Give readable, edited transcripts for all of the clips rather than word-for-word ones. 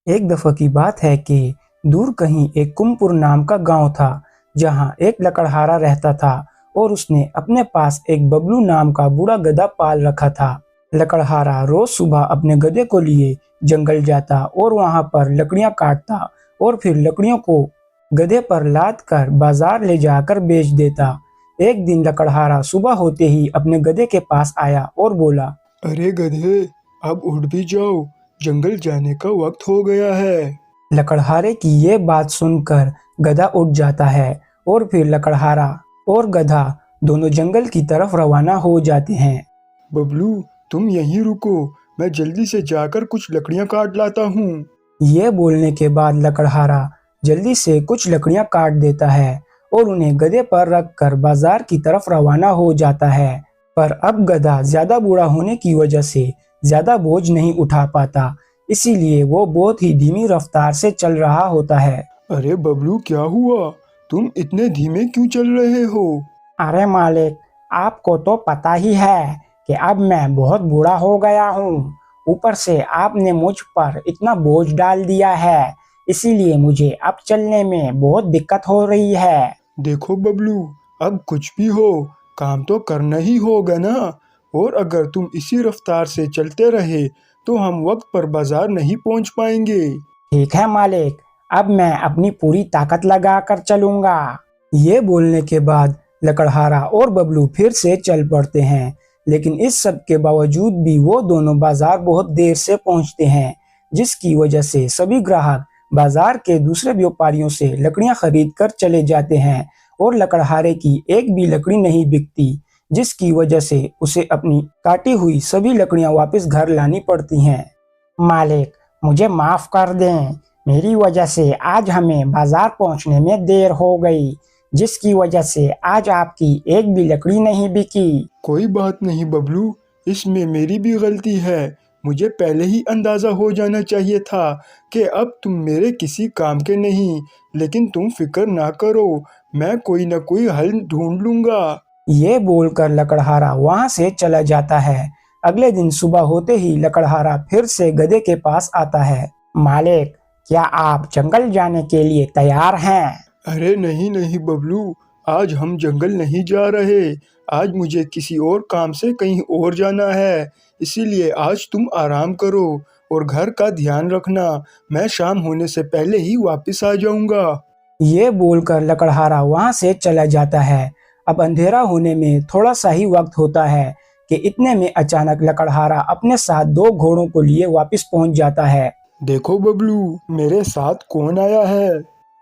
एक दफ़ा की बात है कि दूर कहीं एक कुमपुर नाम का गांव था, जहां एक लकड़हारा रहता था और उसने अपने पास एक बबलू नाम का बूढ़ा गधा पाल रखा था। लकड़हारा रोज सुबह अपने गधे को लिए जंगल जाता और वहां पर लकड़ियां काटता और फिर लकड़ियों को गधे पर लाद कर बाजार ले जाकर बेच देता। एक दिन लकड़हारा सुबह होते ही अपने गधे के पास आया और बोला, अरे गधे, अब उठ भी जाओ, जंगल जाने का वक्त हो गया है। लकड़हारे की ये बात सुनकर गधा उठ जाता है और फिर लकड़हारा और गधा दोनों जंगल की तरफ रवाना हो जाते हैं। बबलू, तुम यहीं रुको, मैं जल्दी से जाकर कुछ लकड़ियां काट लाता हूँ। ये बोलने के बाद लकड़हारा जल्दी से कुछ लकड़ियां काट देता है और उन्हें गधे पर रखकर बाजार की तरफ रवाना हो जाता है। पर अब गधा ज्यादा बूढ़ा होने की वजह से ज्यादा बोझ नहीं उठा पाता, इसीलिए वो बहुत ही धीमी रफ्तार से चल रहा होता है। अरे बबलू, क्या हुआ? तुम इतने धीमे क्यों चल रहे हो? अरे मालिक, आपको तो पता ही है कि अब मैं बहुत बूढ़ा हो गया हूँ। ऊपर से आपने मुझ पर इतना बोझ डाल दिया है, इसीलिए मुझे अब चलने में बहुत दिक्कत हो रही है। देखो बबलू, अब कुछ भी हो, काम तो करना ही होगा ना। और अगर तुम इसी रफ्तार से चलते रहे तो हम वक्त पर बाजार नहीं पहुंच पाएंगे। ठीक है मालिक, अब मैं अपनी पूरी ताकत लगाकर चलूंगा। ये बोलने के बाद लकड़हारा और बबलू फिर से चल पड़ते हैं, लेकिन इस सब के बावजूद भी वो दोनों बाजार बहुत देर से पहुंचते हैं, जिसकी वजह से सभी ग्राहक बाजार के दूसरे व्यापारियों से लकड़ियां खरीद कर चले जाते हैं और लकड़हारे की एक भी लकड़ी नहीं बिकती, जिसकी वजह से उसे अपनी काटी हुई सभी लकड़ियां वापस घर लानी पड़ती हैं। मालिक, मुझे माफ कर दें, मेरी वजह से आज हमें बाजार पहुंचने में देर हो गई, जिसकी वजह से आज आपकी एक भी लकड़ी नहीं बिकी। कोई बात नहीं बबलू, इसमें मेरी भी गलती है। मुझे पहले ही अंदाजा हो जाना चाहिए था कि अब तुम मेरे किसी काम के नहीं। लेकिन तुम फिक्र ना करो, मैं कोई ना कोई हल ढूंढ लूंगा। ये बोलकर लकड़हारा वहां से चला जाता है। अगले दिन सुबह होते ही लकड़हारा फिर से गधे के पास आता है। मालिक, क्या आप जंगल जाने के लिए तैयार हैं? अरे नहीं नहीं बबलू, आज हम जंगल नहीं जा रहे। आज मुझे किसी और काम से कहीं और जाना है। इसीलिए आज तुम आराम करो और घर का ध्यान रखना। मैं शाम होने से पहले ही वापस आ जाऊंगा। ये बोलकर लकड़हारा वहां से चला जाता है। अब अंधेरा होने में थोड़ा सा ही वक्त होता है कि इतने में अचानक लकड़हारा अपने साथ दो घोड़ों को लिए वापस पहुंच जाता है। देखो बबलू, मेरे साथ कौन आया है?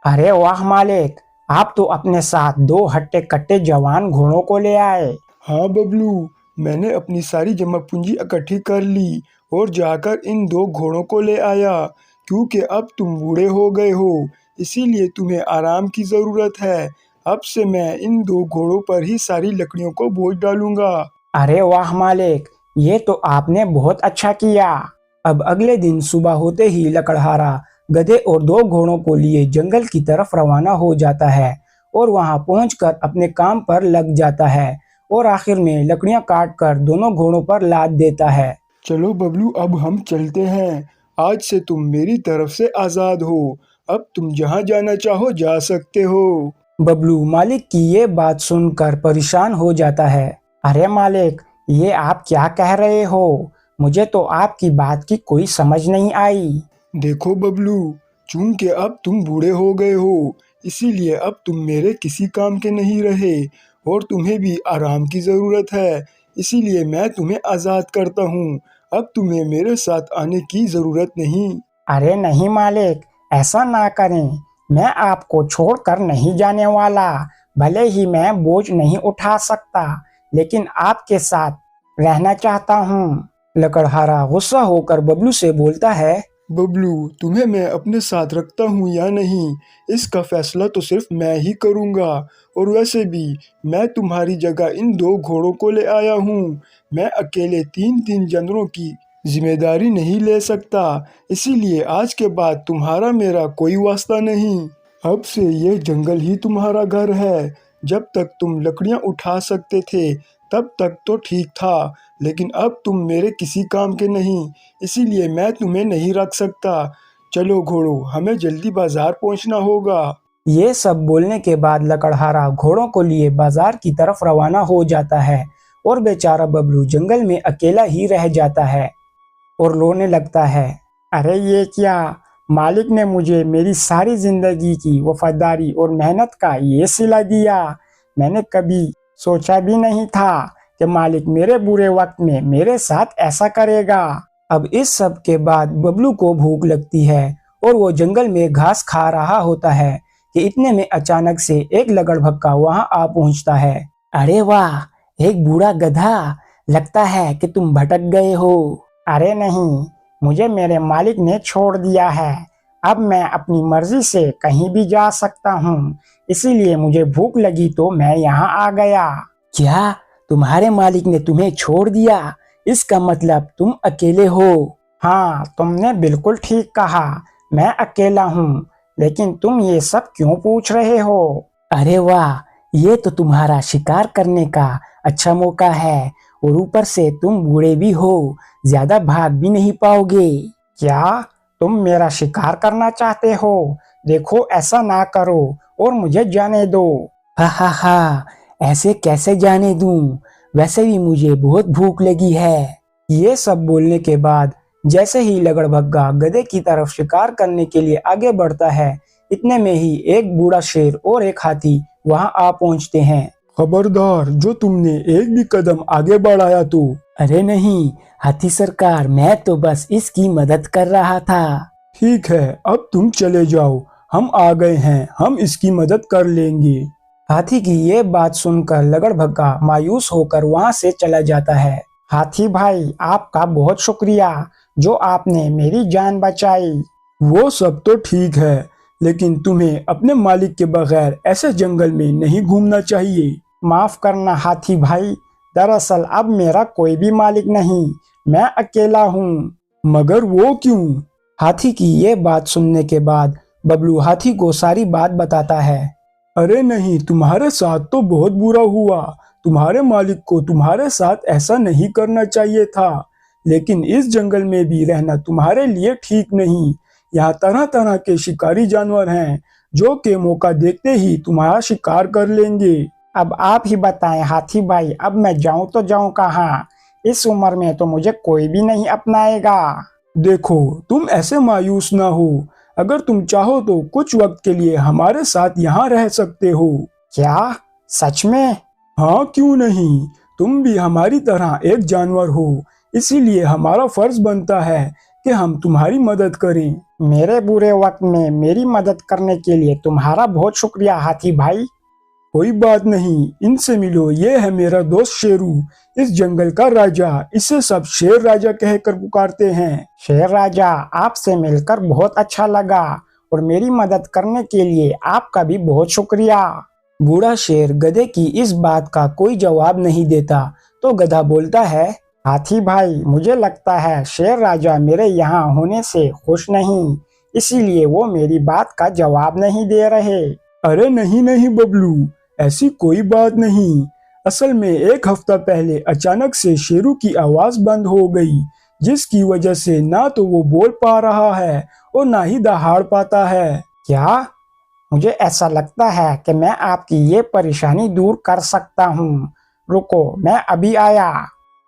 अरे वाह मालिक, आप तो अपने साथ दो हट्टे कट्टे जवान घोड़ों को ले आए। हाँ बबलू, मैंने अपनी सारी जमा पूंजी इकट्ठी कर ली और जाकर इन दो घोड़ों को ले आया। क्योंकि अब तुम बूढ़े हो गए हो, इसीलिए तुम्हें आराम की ज़रूरत है। अब से मैं इन दो घोड़ों पर ही सारी लकड़ियों को बोझ डालूंगा। अरे वाह मालिक, ये तो आपने बहुत अच्छा किया। अब अगले दिन सुबह होते ही लकड़हारा गधे और दो घोड़ों को लिए जंगल की तरफ रवाना हो जाता है और वहां पहुंचकर अपने काम पर लग जाता है और आखिर में लकड़ियां काट कर दोनों घोड़ों पर लाद देता है। चलो बबलू, अब हम चलते हैं। आज से तुम मेरी तरफ से आज़ाद हो। अब तुम जहाँ जाना चाहो जा सकते हो। बबलू मालिक की ये बात सुनकर परेशान हो जाता है। अरे मालिक, ये आप क्या कह रहे हो? मुझे तो आपकी बात की कोई समझ नहीं आई। देखो बबलू, चूंकि अब तुम बूढ़े हो गए हो, इसीलिए अब तुम मेरे किसी काम के नहीं रहे और तुम्हें भी आराम की ज़रूरत है। इसीलिए मैं तुम्हें आज़ाद करता हूँ। अब तुम्हें मेरे साथ आने की ज़रूरत नहीं। अरे नहीं मालिक, ऐसा ना करें। मैं आपको छोड़कर नहीं जाने वाला। भले ही मैं बोझ नहीं उठा सकता, लेकिन आपके साथ रहना चाहता हूँ। लकड़हारा गुस्सा होकर बबलू से बोलता है, बबलू, तुम्हें मैं अपने साथ रखता हूँ या नहीं, इसका फैसला तो सिर्फ मैं ही करूँगा। और वैसे भी मैं तुम्हारी जगह इन दो घोड़ों को ले आया हूँ। मैं अकेले तीन तीन जानवरों की जिम्मेदारी नहीं ले सकता। इसीलिए आज के बाद तुम्हारा मेरा कोई वास्ता नहीं। अब से ये जंगल ही तुम्हारा घर है। जब तक तुम लकड़ियाँ उठा सकते थे तब तक तो ठीक था, लेकिन अब तुम मेरे किसी काम के नहीं। इसीलिए मैं तुम्हें नहीं रख सकता। चलो घोड़ों, हमें जल्दी बाजार पहुंचना होगा। ये सब बोलने के बाद लकड़हारा घोड़ों को लिए बाजार की तरफ रवाना हो जाता है और बेचारा बबलू जंगल में अकेला ही रह जाता है और रोने लगता है। अरे ये क्या, मालिक ने मुझे मेरी सारी जिंदगी की वफादारी और मेहनत का ये सिला दिया। मैंने कभी सोचा भी नहीं था कि मालिक मेरे बुरे वक्त में मेरे साथ ऐसा करेगा। अब इस सब के बाद बबलू को भूख लगती है और वो जंगल में घास खा रहा होता है कि इतने में अचानक से एक लगड़भक्का वहां आ पहुंचता है। अरे वाह, एक बूढ़ा गधा, लगता है कि तुम भटक गए हो। अरे नहीं, मुझे मेरे मालिक ने छोड़ दिया है। अब मैं अपनी मर्जी से कहीं भी जा सकता हूँ, इसीलिए मुझे भूख लगी तो मैं यहाँ आ गया। क्या तुम्हारे मालिक ने तुम्हें छोड़ दिया? इसका मतलब तुम अकेले हो? हाँ, तुमने बिल्कुल ठीक कहा, मैं अकेला हूँ। लेकिन तुम ये सब क्यों पूछ रहे हो? अरे वाह, ये तो तुम्हारा शिकार करने का अच्छा मौका है और ऊपर से तुम बूढ़े भी हो, ज्यादा भाग भी नहीं पाओगे। क्या तुम मेरा शिकार करना चाहते हो? देखो, ऐसा ना करो और मुझे जाने दो। हा हा हा, ऐसे कैसे जाने दूं? वैसे भी मुझे बहुत भूख लगी है। ये सब बोलने के बाद जैसे ही लगड़भग्गा गधे की तरफ शिकार करने के लिए आगे बढ़ता है, इतने में ही एक बूढ़ा शेर और एक हाथी वहां आ पहुंचते हैं। खबरदार, जो तुमने एक भी कदम आगे बढ़ाया तो। अरे नहीं हाथी सरकार, मैं तो बस इसकी मदद कर रहा था। ठीक है, अब तुम चले जाओ, हम आ गए हैं, हम इसकी मदद कर लेंगे। हाथी की ये बात सुनकर लगड़भग्गा मायूस होकर वहां से चला जाता है। हाथी भाई, आपका बहुत शुक्रिया, जो आपने मेरी जान बचाई। वो सब तो ठीक है, लेकिन तुम्हें अपने मालिक के बगैर ऐसे जंगल में नहीं घूमना चाहिए। माफ करना हाथी भाई, दरअसल अब मेरा कोई भी मालिक नहीं, मैं अकेला हूँ। मगर वो क्यों? हाथी की ये बात सुनने के बाद बबलू हाथी को सारी बात बताता है। अरे नहीं, तुम्हारे साथ तो बहुत बुरा हुआ। तुम्हारे मालिक को तुम्हारे साथ ऐसा नहीं करना चाहिए था, लेकिन इस जंगल में भी रहना तुम्हारे लिए ठीक नहीं। यहाँ तरह तरह के शिकारी जानवर हैं, जो के मौका देखते ही तुम्हारा शिकार कर लेंगे। अब आप ही बताएं हाथी भाई, अब मैं जाऊं तो जाऊं कहाँ? इस उम्र में तो मुझे कोई भी नहीं अपनाएगा। देखो, तुम ऐसे मायूस ना हो। अगर तुम चाहो तो कुछ वक्त के लिए हमारे साथ यहाँ रह सकते हो। क्या सच में? हाँ, क्यों नहीं। तुम भी हमारी तरह एक जानवर हो, इसीलिए हमारा फर्ज बनता है कि हम तुम्हारी मदद करें। मेरे बुरे वक्त में मेरी मदद करने के लिए तुम्हारा बहुत शुक्रिया हाथी भाई। कोई बात नहीं, इनसे मिलो, ये है मेरा दोस्त शेरू, इस जंगल का राजा। इसे सब शेर राजा कहकर पुकारते हैं। शेर राजा, आपसे मिलकर बहुत अच्छा लगा और मेरी मदद करने के लिए आपका भी बहुत शुक्रिया। बूढ़ा शेर गधे की इस बात का कोई जवाब नहीं देता तो गधा बोलता है, हाथी भाई, मुझे लगता है शेर राजा मेरे यहाँ होने से खुश नहीं, इसीलिए वो मेरी बात का जवाब नहीं दे रहे। अरे नहीं नहीं बबलू, ऐसी कोई बात नहीं। असल में एक हफ्ता पहले अचानक से शेरू की आवाज बंद हो गई, जिसकी वजह से ना तो वो बोल पा रहा है और ना ही दहाड़ पाता है। क्या? मुझे ऐसा लगता है कि मैं आपकी ये परेशानी दूर कर सकता हूँ। रुको, मैं अभी आया।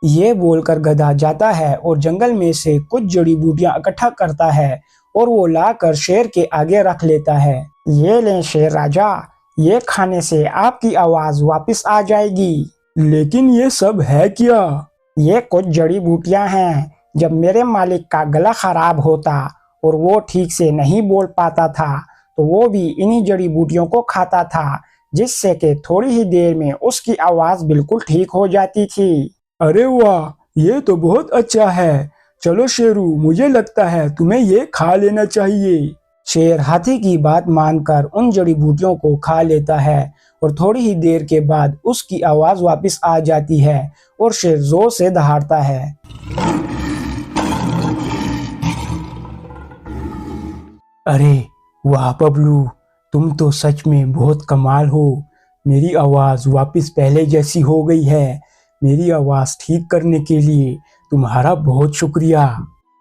ये बोलकर गधा जाता है और जंगल में से कुछ जड़ी बूटियां इकट्ठा करता है और वो लाकर शेर के आगे रख लेता है। ये लें शेर राजा, ये खाने से आपकी आवाज वापस आ जाएगी। लेकिन ये सब है क्या? ये कुछ जड़ी बूटियां हैं। जब मेरे मालिक का गला खराब होता और वो ठीक से नहीं बोल पाता था, तो वो भी इन्हीं जड़ी बूटियों को खाता था, जिससे कि थोड़ी ही देर में उसकी आवाज बिल्कुल ठीक हो जाती थी। अरे वाह, ये तो बहुत अच्छा है। चलो शेरू, मुझे लगता है तुम्हें ये खा लेना चाहिए। शेर हाथी की बात मानकर उन जड़ी बूटियों को खा लेता है और थोड़ी ही देर के बाद उसकी आवाज वापस आ जाती है और शेर जोर से दहाड़ता है। अरे वाह बबलू, तुम तो सच में बहुत कमाल हो। मेरी आवाज वापस पहले जैसी हो गई है। मेरी आवाज ठीक करने के लिए तुम्हारा बहुत शुक्रिया।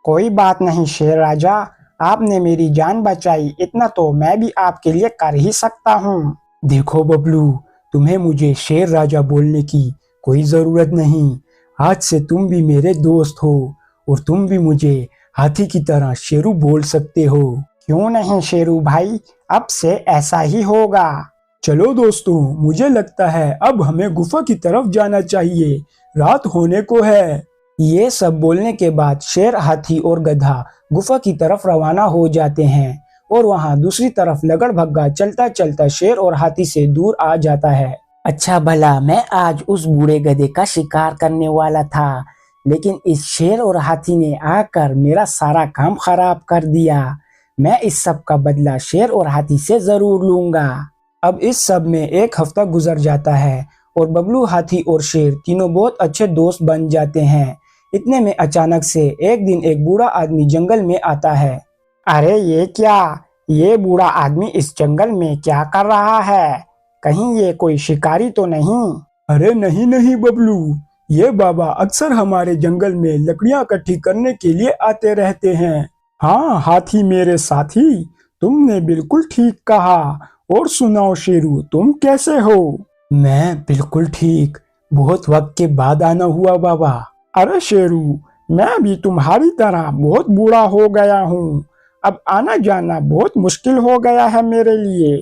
कोई बात नहीं शेर राजा, आपने मेरी जान बचाई, इतना तो मैं भी आपके लिए कर ही सकता हूँ। देखो बबलू, तुम्हें मुझे शेर राजा बोलने की कोई जरूरत नहीं। आज से तुम भी मेरे दोस्त हो और तुम भी मुझे हाथी की तरह शेरू बोल सकते हो। क्यों नहीं शेरू भाई, अब से ऐसा ही होगा। चलो दोस्तों, मुझे लगता है अब हमें गुफा की तरफ जाना चाहिए, रात होने को है। ये सब बोलने के बाद शेर, हाथी और गधा गुफा की तरफ रवाना हो जाते हैं और वहां दूसरी तरफ लगड़भग्गा चलता चलता शेर और हाथी से दूर आ जाता है। अच्छा भला मैं आज उस बूढ़े गधे का शिकार करने वाला था, लेकिन इस शेर और हाथी ने आकर मेरा सारा काम खराब कर दिया। मैं इस सब का बदला शेर और हाथी से जरूर लूंगा। अब इस सब में एक हफ्ता गुजर जाता है और बबलू, हाथी और शेर तीनों बहुत अच्छे दोस्त बन जाते हैं। इतने में अचानक से एक दिन एक बूढ़ा आदमी जंगल में आता है। अरे ये क्या, ये बूढ़ा आदमी इस जंगल में क्या कर रहा है? कहीं ये कोई शिकारी तो नहीं? अरे नहीं नहीं बबलू, ये बाबा अक्सर हमारे जंगल में लकड़ियां इकट्ठी करने के लिए आते रहते हैं। हाँ हाथी मेरे साथी, तुमने बिल्कुल ठीक कहा। और सुनाओ शेरू, तुम कैसे हो? मैं बिल्कुल ठीक, बहुत वक्त के बाद आना हुआ बाबा। अरे शेरू, मैं भी तुम्हारी तरह बहुत बूढ़ा हो गया हूँ। अब आना जाना बहुत मुश्किल हो गया है मेरे लिए।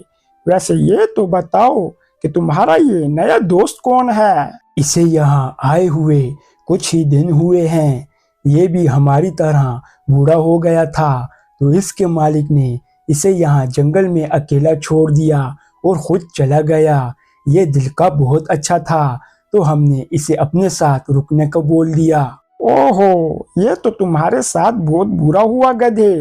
वैसे ये तो बताओ कि तुम्हारा ये नया दोस्त कौन है? इसे यहाँ आए हुए कुछ ही दिन हुए हैं। ये भी हमारी तरह बूढ़ा हो गया था, तो इसके मालिक ने इसे यहाँ जंगल में अकेला छोड़ दिया और खुद चला गया। ये दिल का बहुत अच्छा था, तो हमने इसे अपने साथ रुकने को बोल दिया। ओहो, ये तो तुम्हारे साथ बहुत बुरा हुआ गधे,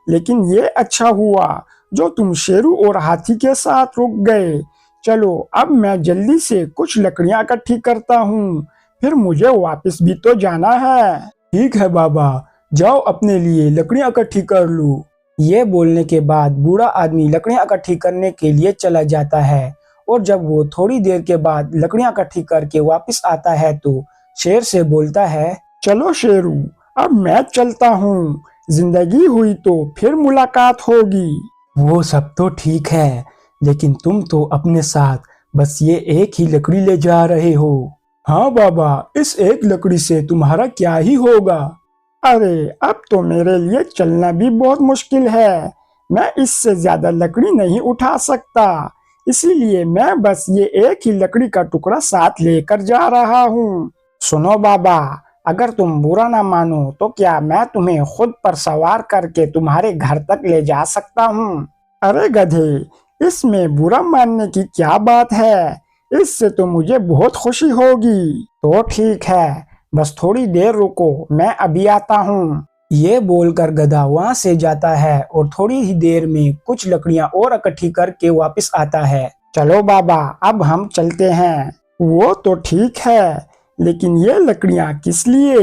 लेकिन ये अच्छा हुआ जो तुम शेरू और हाथी के साथ रुक गए। चलो अब मैं जल्दी से कुछ लकड़ियां इकट्ठी करता हूँ, फिर मुझे वापस भी तो जाना है। ठीक है बाबा, जाओ अपने लिए लकड़ियां इकट्ठी कर लो। ये बोलने के बाद बूढ़ा आदमी लकड़ियां इकट्ठी करने के लिए चला जाता है और जब वो थोड़ी देर के बाद लकड़ियां इकट्ठी करके वापस आता है तो शेर से बोलता है, चलो शेरू, अब मैं चलता हूँ। जिंदगी हुई तो फिर मुलाकात होगी। वो सब तो ठीक है, लेकिन तुम तो अपने साथ बस ये एक ही लकड़ी ले जा रहे हो। हाँ बाबा, इस एक लकड़ी से तुम्हारा क्या ही होगा। अरे अब तो मेरे लिए चलना भी बहुत मुश्किल है। मैं इससे ज्यादा लकड़ी नहीं उठा सकता, इसीलिए मैं बस ये एक ही लकड़ी का टुकड़ा साथ लेकर जा रहा हूँ। सुनो बाबा, अगर तुम बुरा ना मानो तो क्या मैं तुम्हें खुद पर सवार करके तुम्हारे घर तक ले जा सकता हूँ? अरे गधे, इसमें बुरा मानने की क्या बात है? इससे तो मुझे बहुत खुशी होगी। तो ठीक है, बस थोड़ी देर रुको, मैं अभी आता हूँ। ये बोलकर गधा वहाँ से जाता है और थोड़ी ही देर में कुछ लकड़ियाँ और इकट्ठी करके वापस आता है। चलो बाबा, अब हम चलते हैं। वो तो ठीक है, लेकिन ये लकड़ियाँ किस लिए?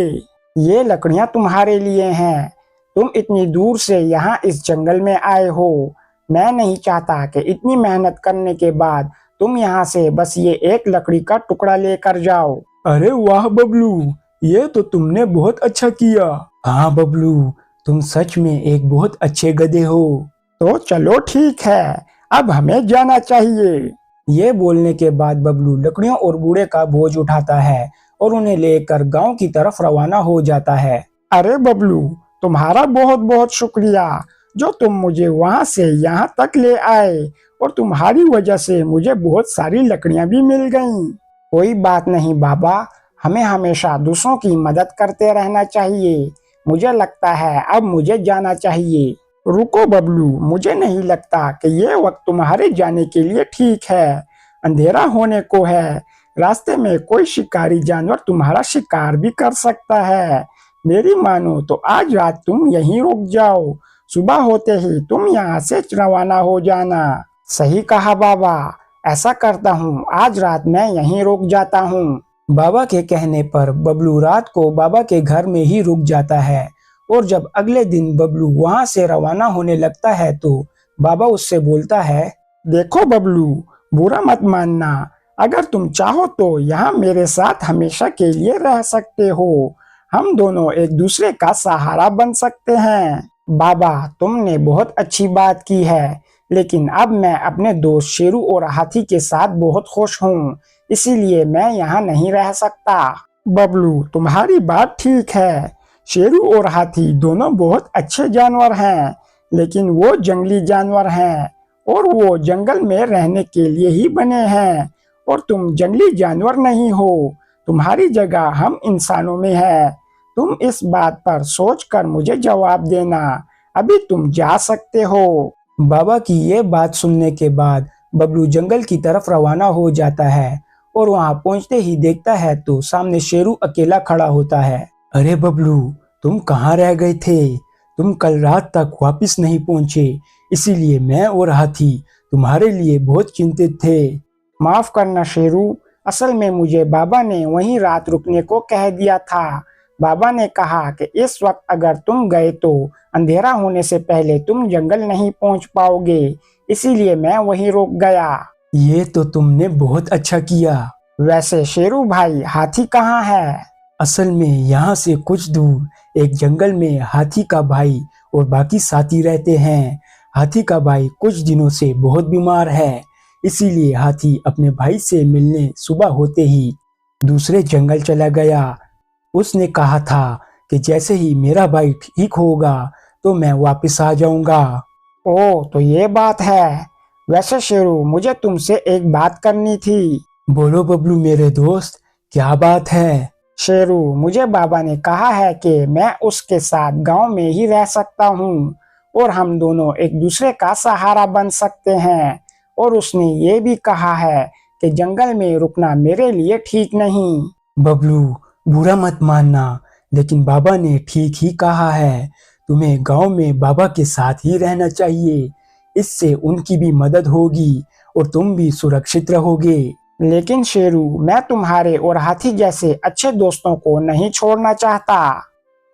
ये लकड़ियाँ तुम्हारे लिए हैं। तुम इतनी दूर से यहाँ इस जंगल में आए हो। मैं नहीं चाहता कि इतनी मेहनत करने के बाद तुम यहाँ से बस ये एक लकड़ी का टुकड़ा लेकर जाओ। अरे वाह बबलू, ये तो तुमने बहुत अच्छा किया। हाँ बबलू, तुम सच में एक बहुत अच्छे गधे हो। तो चलो ठीक है, अब हमें जाना चाहिए। ये बोलने के बाद बबलू लकड़ियों और बूढ़े का बोझ उठाता है और उन्हें लेकर गांव की तरफ रवाना हो जाता है। अरे बबलू, तुम्हारा बहुत बहुत शुक्रिया जो तुम मुझे वहां से यहाँ तक ले आए, और तुम्हारी वजह से मुझे बहुत सारी लकड़ियां भी मिल गईं। कोई बात नहीं बाबा, हमें हमेशा दूसरों की मदद करते रहना चाहिए। मुझे लगता है अब मुझे जाना चाहिए। रुको बबलू, मुझे नहीं लगता कि ये वक्त तुम्हारे जाने के लिए ठीक है। अंधेरा होने को है, रास्ते में कोई शिकारी जानवर तुम्हारा शिकार भी कर सकता है। मेरी मानो तो आज रात तुम यहीं रुक जाओ, सुबह होते ही तुम यहाँ से रवाना हो जाना। सही कहा बाबा, ऐसा करता हूँ, आज रात मैं यहीं रुक जाता हूँ। बाबा के कहने पर बबलू रात को बाबा के घर में ही रुक जाता है और जब अगले दिन बबलू वहां से रवाना होने लगता है तो बाबा उससे बोलता है, देखो बबलू, बुरा मत मानना। अगर तुम चाहो तो यहाँ मेरे साथ हमेशा के लिए रह सकते हो। हम दोनों एक दूसरे का सहारा बन सकते हैं। बाबा, तुमने बहुत अच्छी बात की है, लेकिन अब मैं अपने दोस्त शेरू और हाथी के साथ बहुत खुश हूँ, इसीलिए मैं यहाँ नहीं रह सकता। बबलू, तुम्हारी बात ठीक है। शेरू और हाथी दोनों बहुत अच्छे जानवर हैं, लेकिन वो जंगली जानवर हैं और वो जंगल में रहने के लिए ही बने हैं, और तुम जंगली जानवर नहीं हो। तुम्हारी जगह हम इंसानों में है। तुम इस बात पर सोचकर मुझे जवाब देना। अभी तुम जा सकते हो। बाबा की ये बात सुनने के बाद बबलू जंगल की तरफ रवाना हो जाता है और वहां पहुंचते ही देखता है तो सामने शेरू अकेला खड़ा होता है। अरे बबलू, तुम कहाँ रह गए थे? तुम कल रात तक वापस नहीं पहुंचे, इसीलिए मैं और हाथी तुम्हारे लिए बहुत चिंतित थे। माफ करना शेरू, असल में मुझे बाबा ने वहीं रात रुकने को कह दिया था। बाबा ने कहा कि इस वक्त अगर तुम गए तो अंधेरा होने से पहले तुम जंगल नहीं पहुंच पाओगे, इसीलिए मैं वहीं रुक गया। ये तो तुमने बहुत अच्छा किया। वैसे शेरू भाई, हाथी कहाँ है? असल में यहाँ से कुछ दूर एक जंगल में हाथी का भाई और बाकी साथी रहते हैं। हाथी का भाई कुछ दिनों से बहुत बीमार है, इसीलिए हाथी अपने भाई से मिलने सुबह होते ही दूसरे जंगल चला गया। उसने कहा था कि जैसे ही मेरा भाई ठीक होगा तो मैं वापस आ जाऊंगा। ओह, तो ये बात है। वैसे शेरू, मुझे तुमसे एक बात करनी थी। बोलो बबलू मेरे दोस्त, क्या बात है? शेरू, मुझे बाबा ने कहा है कि मैं उसके साथ गांव में ही रह सकता हूँ और हम दोनों एक दूसरे का सहारा बन सकते हैं। और उसने ये भी कहा है कि जंगल में रुकना मेरे लिए ठीक नहीं। बबलू, बुरा मत मानना, लेकिन बाबा ने ठीक ही कहा है। तुम्हें गांव में बाबा के साथ ही रहना चाहिए। इससे उनकी भी मदद होगी और तुम भी सुरक्षित रहोगे। लेकिन शेरू, मैं तुम्हारे और हाथी जैसे अच्छे दोस्तों को नहीं छोड़ना चाहता।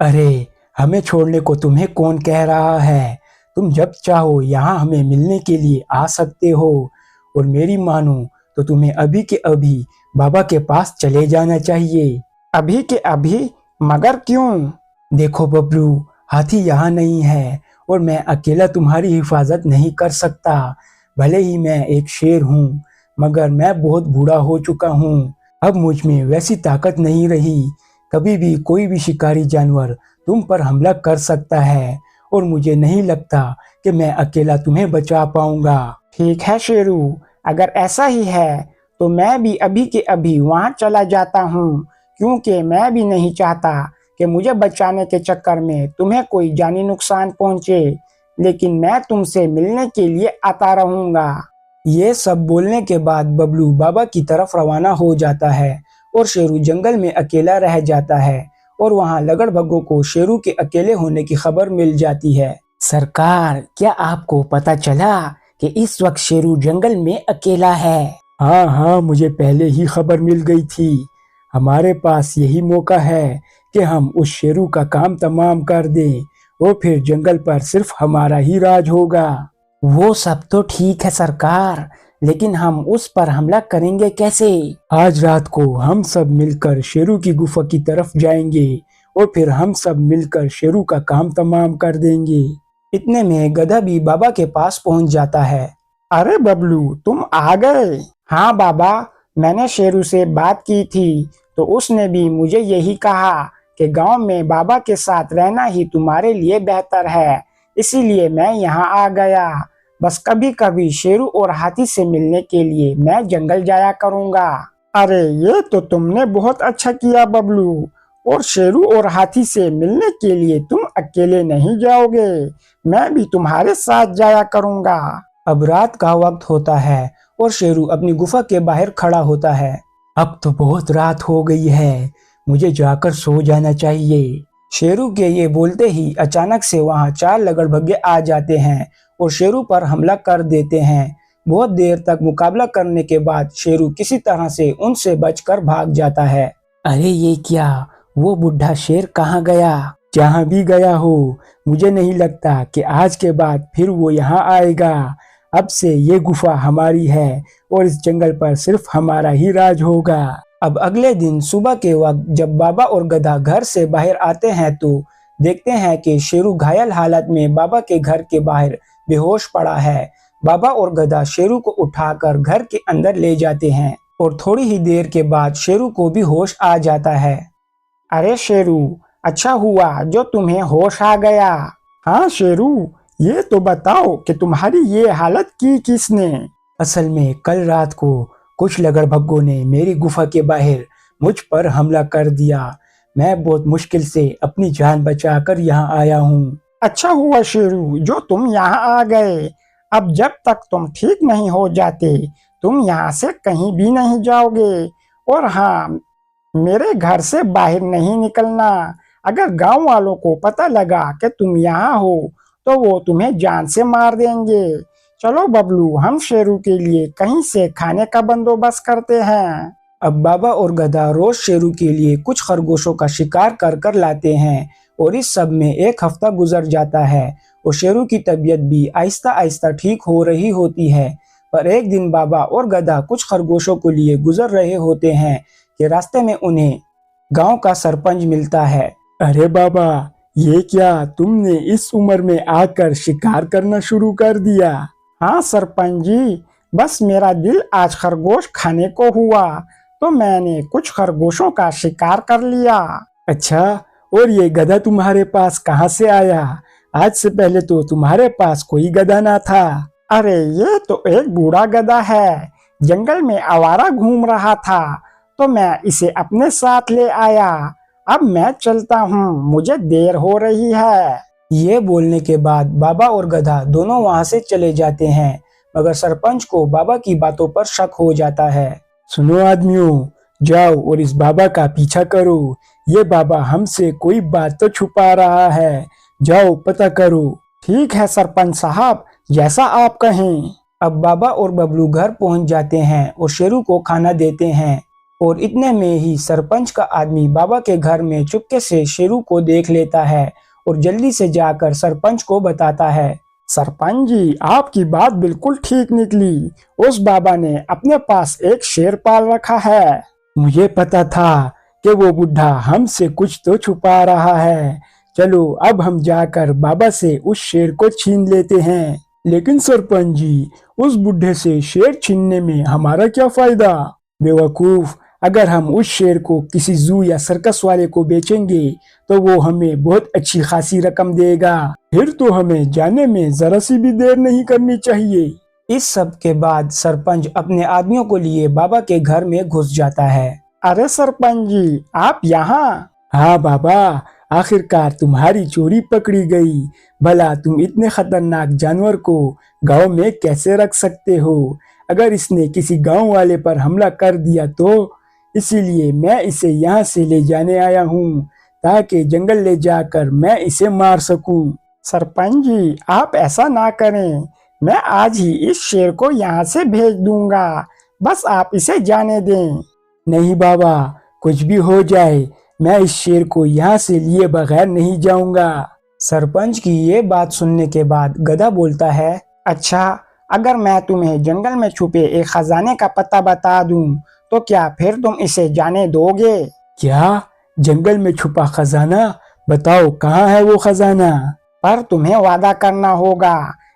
अरे, हमें छोड़ने को तुम्हें कौन कह रहा है? तुम जब चाहो यहाँ हमें मिलने के लिए आ सकते हो, और मेरी मानो तो तुम्हें अभी के अभी बाबा के पास चले जाना चाहिए। अभी के अभी? मगर क्यों? देखो बबलू, हाथी यहाँ नहीं है और मैं अकेला तुम्हारी हिफाजत नहीं कर सकता। भले ही मैं एक शेर हूँ, मगर मैं बहुत बूढ़ा हो चुका हूँ। अब मुझ में वैसी ताकत नहीं रही। कभी भी कोई भी शिकारी जानवर तुम पर हमला कर सकता है और मुझे नहीं लगता कि मैं अकेला तुम्हें बचा पाऊंगा। ठीक है शेरू, अगर ऐसा ही है तो मैं भी अभी के अभी वहां चला जाता हूँ, क्योंकि मैं भी नहीं चाहता कि मुझे बचाने के चक्कर में तुम्हें कोई जानी नुकसान पहुंचे। लेकिन मैं तुमसे मिलने के लिए आता रहूंगा। ये सब बोलने के बाद बबलू बाबा की तरफ रवाना हो जाता है और शेरू जंगल में अकेला रह जाता है। और वहाँ लगड़बग्गों को शेरू के अकेले होने की खबर मिल जाती है। सरकार, क्या आपको पता चला कि इस वक्त शेरू जंगल में अकेला है? हाँ हाँ, मुझे पहले ही खबर मिल गई थी। हमारे पास यही मौका है कि हम उस शेरू का काम तमाम कर दें और फिर जंगल पर सिर्फ हमारा ही राज होगा। वो सब तो ठीक है सरकार, लेकिन हम उस पर हमला करेंगे कैसे? आज रात को हम सब मिलकर शेरू की गुफा की तरफ जाएंगे और फिर हम सब मिलकर शेरू का काम तमाम कर देंगे। इतने में गधा भी बाबा के पास पहुंच जाता है। अरे बबलू, तुम आ गए? हाँ बाबा, मैंने शेरू से बात की थी तो उसने भी मुझे यही कहा कि गांव में बाबा के साथ रहना ही तुम्हारे लिए बेहतर है, इसीलिए मैं यहाँ आ गया। बस कभी कभी शेरू और हाथी से मिलने के लिए मैं जंगल जाया करूँगा। अरे, ये तो तुमने बहुत अच्छा किया बबलू। और शेरू और हाथी से मिलने के लिए तुम अकेले नहीं जाओगे, मैं भी तुम्हारे साथ जाया करूँगा। अब रात का वक्त होता है और शेरू अपनी गुफा के बाहर खड़ा होता है। अब तो बहुत रात हो गई है, मुझे जाकर सो जाना चाहिए। शेरू के ये बोलते ही अचानक से वहाँ 4 लगड़बग्गे आ जाते हैं और शेरू पर हमला कर देते हैं। बहुत देर तक मुकाबला करने के बाद शेरू किसी तरह से उनसे बचकर भाग जाता है। अरे ये क्या, वो बुढ़ा शेर कहाँ गया? जहाँ भी गया हो, मुझे नहीं लगता कि आज के बाद फिर वो यहाँ आएगा। अब से ये गुफा हमारी है और इस जंगल पर सिर्फ हमारा ही राज होगा। अब अगले दिन सुबह के वक्त जब बाबा और गधा घर से बाहर आते हैं तो देखते हैं कि शेरू घायल हालत में बाबा के घर के बाहर बेहोश पड़ा है। बाबा और गधा शेरू को उठाकर घर के अंदर ले जाते हैं और थोड़ी ही देर के बाद शेरू को भी होश आ जाता है। अरे शेरू, अच्छा हुआ जो तुम्हें होश आ गया। हाँ शेरू, ये तो बताओ कि तुम्हारी ये हालत की किसने? असल में कल रात को कुछ लगड़बग्गों ने मेरी गुफा के बाहर मुझ पर हमला कर दिया। मैं बहुत मुश्किल से अपनी जान बचाकर यहाँ आया हूँ। अच्छा हुआ शेरू जो तुम यहाँ आ गए। अब जब तक तुम ठीक नहीं हो जाते तुम यहाँ से कहीं भी नहीं जाओगे। और हाँ, मेरे घर से बाहर नहीं निकलना। अगर गांव वालों को पता लगा कि तुम यहाँ हो तो वो तुम्हें जान से मार देंगे। चलो बबलू, हम शेरू के लिए कहीं से खाने का बंदोबस्त करते हैं। अब बाबा और गधा रोज शेरू के लिए कुछ खरगोशों का शिकार कर कर लाते हैं और इस सब में एक हफ्ता गुजर जाता है और शेरू की तबीयत भी आहिस्ता आहिस्ता ठीक हो रही होती है। पर एक दिन बाबा और गधा कुछ खरगोशों को लिए गुजर रहे होते हैं कि रास्ते में उन्हें गांव का सरपंच मिलता है। अरे बाबा, ये क्या तुमने इस उम्र में आकर शिकार करना शुरू कर दिया? हाँ सरपंच जी, बस मेरा दिल आज खरगोश खाने को हुआ तो मैंने कुछ खरगोशों का शिकार कर लिया। अच्छा, और ये गधा तुम्हारे पास कहाँ से आया? आज से पहले तो तुम्हारे पास कोई गधा ना था। अरे ये तो एक बूढ़ा गधा है, जंगल में आवारा घूम रहा था तो मैं इसे अपने साथ ले आया। अब मैं चलता हूँ, मुझे देर हो रही है। ये बोलने के बाद बाबा और गधा दोनों वहाँ से चले जाते हैं, मगर सरपंच को बाबा की बातों पर शक हो जाता है। सुनो आदमियों, जाओ और इस बाबा का पीछा करो। ये बाबा हमसे कोई बात तो छुपा रहा है, जाओ पता करो। ठीक है सरपंच साहब, जैसा आप कहें। अब बाबा और बबलू घर पहुंच जाते हैं और शेरू को खाना देते हैं और इतने में ही सरपंच का आदमी बाबा के घर में चुपके से शेरू को देख लेता है और जल्दी से जाकर सरपंच को बताता है। सरपंच जी, आपकी बात बिल्कुल ठीक निकली। उस बाबा ने अपने पास एक शेर पाल रखा है। मुझे पता था कि वो बुढ़ा हमसे कुछ तो छुपा रहा है। चलो अब हम जाकर बाबा से उस शेर को छीन लेते हैं। लेकिन सरपंच जी, उस बुढ़े से शेर छीनने में हमारा क्या फायदा? बेवकूफ, अगर हम उस शेर को किसी जू या सर्कस वाले को बेचेंगे तो वो हमें बहुत अच्छी खासी रकम देगा। फिर तो हमें जाने में जरा सी भी देर नहीं करनी चाहिए। इस सब के बाद सरपंच अपने आदमियों को लिए बाबा के घर में घुस जाता है। अरे सरपंच जी, आप यहाँ? हाँ बाबा, आखिरकार तुम्हारी चोरी पकड़ी गई। भला तुम इतने खतरनाक जानवर को गांव में कैसे रख सकते हो? अगर इसने किसी गांव वाले पर हमला कर दिया तो इसीलिए मैं इसे यहाँ से ले जाने आया हूँ ताकि जंगल ले जाकर मैं इसे मार सकूं। सरपंच जी, आप ऐसा ना करें, मैं आज ही इस शेर को यहाँ से भेज दूंगा, बस आप इसे जाने दें। नहीं बाबा, कुछ भी हो जाए मैं इस शेर को यहाँ से लिए बगैर नहीं जाऊंगा। सरपंच की ये बात सुनने के बाद गधा बोलता है, अच्छा, अगर मैं तुम्हें जंगल में छुपे एक खजाने का पता बता दूं तो क्या फिर तुम इसे जाने दोगे? क्या? जंगल में छुपा खजाना? बताओ कहाँ है वो खजाना? पर तुम्हें वादा करना होगा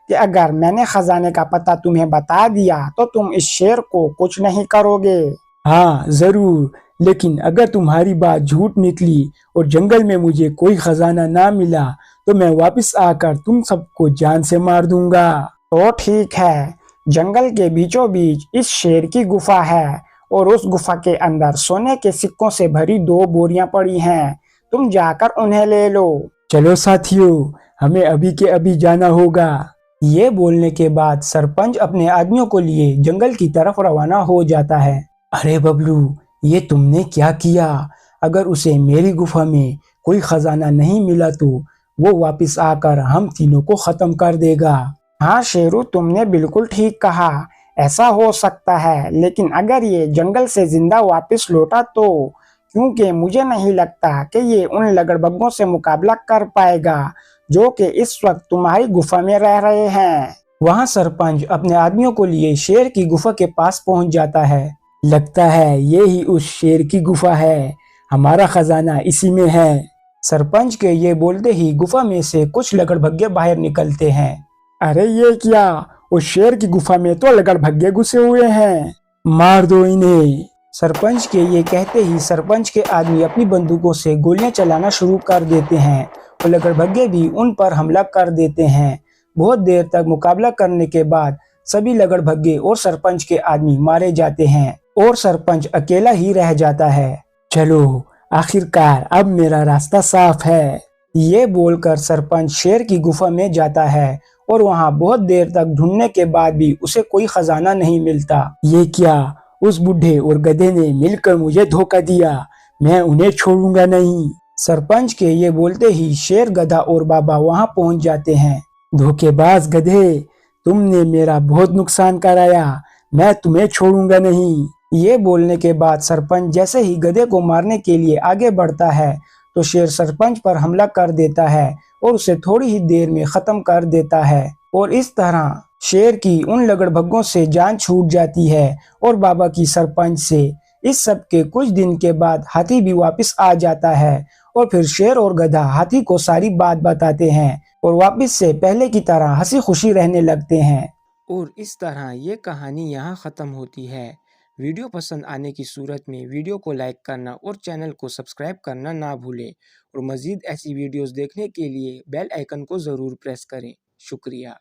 कि अगर मैंने खजाने का पता तुम्हें बता दिया तो तुम इस शेर को कुछ नहीं करोगे। हाँ जरूर, लेकिन अगर तुम्हारी बात झूठ निकली और जंगल में मुझे कोई खजाना ना मिला तो मैं वापस आकर तुम सबको जान से मार दूंगा। तो ठीक है, जंगल के बीचों बीच इस शेर की गुफा है और उस गुफा के अंदर सोने के सिक्कों से भरी 2 बोरियां पड़ी हैं, तुम जाकर उन्हें ले लो। चलो साथियों, हमें अभी के अभी जाना होगा। ये बोलने के बाद सरपंच अपने आदमियों को लिए जंगल की तरफ रवाना हो जाता है। अरे बबलू, ये तुमने क्या किया? अगर उसे मेरी गुफा में कोई खजाना नहीं मिला तो वो वापस आकर हम तीनों को खत्म कर देगा। हाँ शेरू, तुमने बिल्कुल ठीक कहा, ऐसा हो सकता है, लेकिन अगर ये जंगल से जिंदा वापस लौटा तो? क्योंकि मुझे नहीं लगता कि ये उन लगड़बग्गों से मुकाबला कर पाएगा जो कि इस वक्त तुम्हारी गुफा में रह रहे हैं। वहाँ सरपंच अपने आदमियों को लिए शेर की गुफा के पास पहुँच जाता है। लगता है ये ही उस शेर की गुफा है, हमारा खजाना इसी में है। सरपंच के ये बोलते ही गुफा में से कुछ लकड़भग्गे बाहर निकलते हैं। अरे ये क्या, उस शेर की गुफा में तो लकड़भग्गे घुसे हुए हैं, मार दो इन्हें। सरपंच के ये कहते ही सरपंच के आदमी अपनी बंदूकों से गोलियां चलाना शुरू कर देते हैं और लकड़भग्गे भी उन पर हमला कर देते हैं। बहुत देर तक मुकाबला करने के बाद सभी लकड़भग्गे और सरपंच के आदमी मारे जाते हैं और सरपंच अकेला ही रह जाता है। चलो, आखिरकार अब मेरा रास्ता साफ है। ये बोलकर सरपंच शेर की गुफा में जाता है और वहाँ बहुत देर तक ढूंढने के बाद भी उसे कोई खजाना नहीं मिलता। ये क्या, उस बूढ़े और गधे ने मिलकर मुझे धोखा दिया, मैं उन्हें छोड़ूंगा नहीं। सरपंच के ये बोलते ही शेर, गधा और बाबा वहाँ पहुँच जाते हैं। धोखेबाज गधे, तुमने मेरा बहुत नुकसान कराया, मैं तुम्हें छोड़ूंगा नहीं। ये बोलने के बाद सरपंच जैसे ही गधे को मारने के लिए आगे बढ़ता है तो शेर सरपंच पर हमला कर देता है और उसे थोड़ी ही देर में खत्म कर देता है। और इस तरह शेर की उन लकड़भग्गों से जान छूट जाती है और बाबा की सरपंच से। इस सब के कुछ दिन के बाद हाथी भी वापस आ जाता है और फिर शेर और गधा हाथी को सारी बात बताते हैं और वापस से पहले की तरह हंसी खुशी रहने लगते हैं। और इस तरह ये कहानी यहाँ ख़त्म होती है। वीडियो पसंद आने की सूरत में वीडियो को लाइक करना और चैनल को सब्सक्राइब करना ना भूलें और मज़ीद ऐसी वीडियोस देखने के लिए बेल आइकन को ज़रूर प्रेस करें। शुक्रिया।